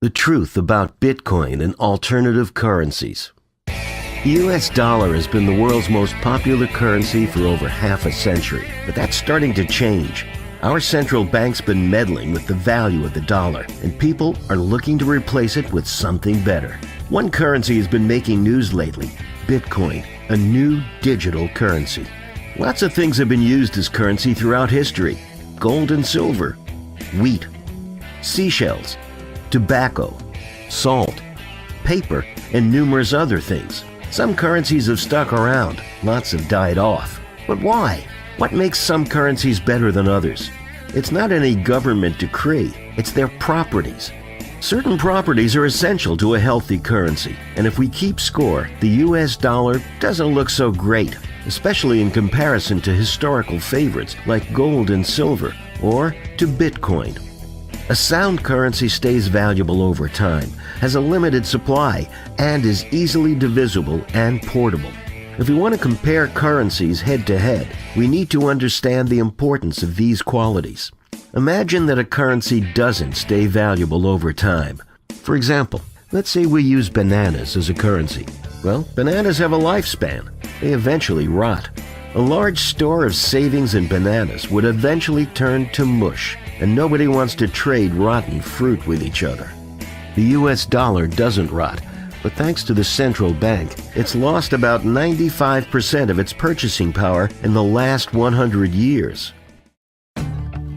The truth about Bitcoin and alternative currencies. The US dollar has been the world's most popular currency for over half a century, but that's starting to change. Our central bank's been meddling with the value of the dollar, and people are looking to replace it with something better. One currency has been making news lately: Bitcoin, a new digital currency. Lots of things have been used as currency throughout history: gold and silver, wheat, seashells, tobacco, salt, paper, and numerous other things. Some currencies have stuck around, lots have died off. But why? What makes some currencies better than others? It's not any government decree, it's their properties. Certain properties are essential to a healthy currency, and if we keep score, the US dollar doesn't look so great, especially in comparison to historical favorites like gold and silver, or to Bitcoin. A sound currency stays valuable over time, has a limited supply, and is easily divisible and portable. If we want to compare currencies head-to-head, we need to understand the importance of these qualities. Imagine that a currency doesn't stay valuable over time. For example, let's say we use bananas as a currency. Well, bananas have a lifespan. They eventually rot. A large store of savings in bananas would eventually turn to mush, and nobody wants to trade rotten fruit with each other. The US dollar doesn't rot, but thanks to the central bank, it's lost about 95% of its purchasing power in the last 100 years.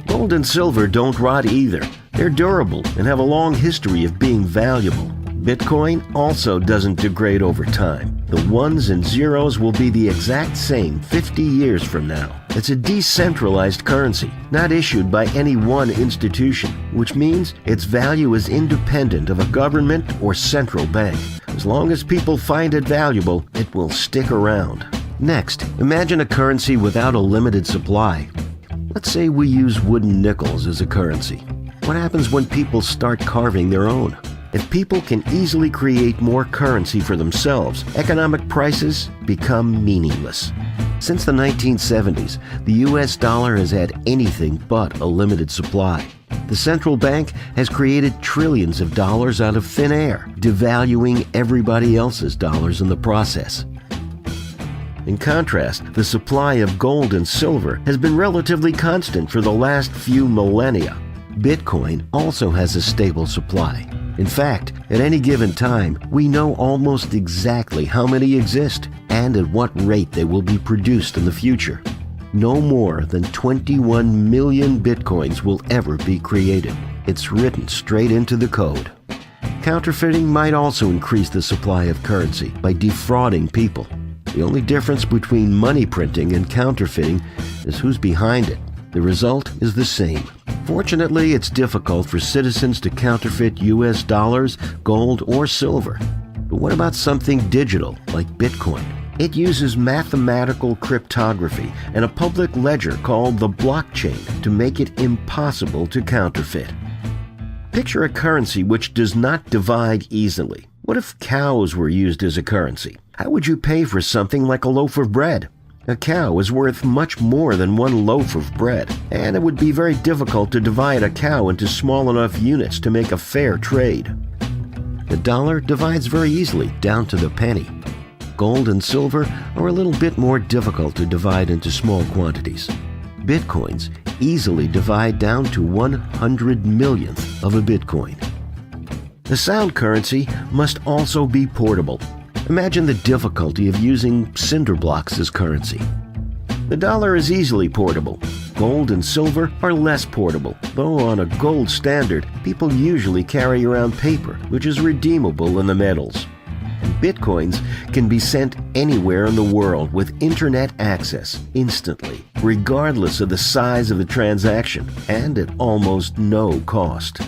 Gold and silver don't rot either. They're durable and have a long history of being valuable. Bitcoin also doesn't degrade over time. The ones and zeros will be the exact same 50 years from now. It's a decentralized currency, not issued by any one institution, which means its value is independent of a government or central bank. As long as people find it valuable, it will stick around. Next, imagine a currency without a limited supply. Let's say we use wooden nickels as a currency. What happens when people start carving their own? If people can easily create more currency for themselves, economic prices become meaningless. Since the 1970s, the US dollar has had anything but a limited supply. The central bank has created trillions of dollars out of thin air, devaluing everybody else's dollars in the process. In contrast, the supply of gold and silver has been relatively constant for the last few millennia. Bitcoin also has a stable supply. In fact, at any given time, we know almost exactly how many exist and at what rate they will be produced in the future. No more than 21 million bitcoins will ever be created. It's written straight into the code. Counterfeiting might also increase the supply of currency by defrauding people. The only difference between money printing and counterfeiting is who's behind it. The result is the same. Fortunately, it's difficult for citizens to counterfeit US dollars, gold, or silver. But what about something digital, like Bitcoin? It uses mathematical cryptography and a public ledger called the blockchain to make it impossible to counterfeit. Picture a currency which does not divide easily. What if cows were used as a currency? How would you pay for something like a loaf of bread? A cow is worth much more than one loaf of bread, and it would be very difficult to divide a cow into small enough units to make a fair trade. The dollar divides very easily, down to the penny. Gold and silver are a little bit more difficult to divide into small quantities. Bitcoins easily divide down to 100 millionth of a Bitcoin. The sound currency must also be portable. Imagine the difficulty of using cinder blocks as currency. The dollar is easily portable. Gold and silver are less portable, though on a gold standard, people usually carry around paper, which is redeemable in the metals. And bitcoins can be sent anywhere in the world with internet access instantly, regardless of the size of the transaction, and at almost no cost.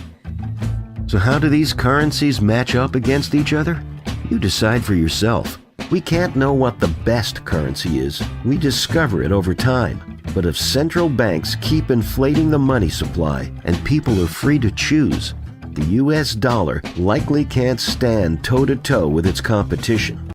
So how do these currencies match up against each other? You decide for yourself. We can't know what the best currency is. We discover it over time. But if central banks keep inflating the money supply and people are free to choose, the US dollar likely can't stand toe-to-toe with its competition.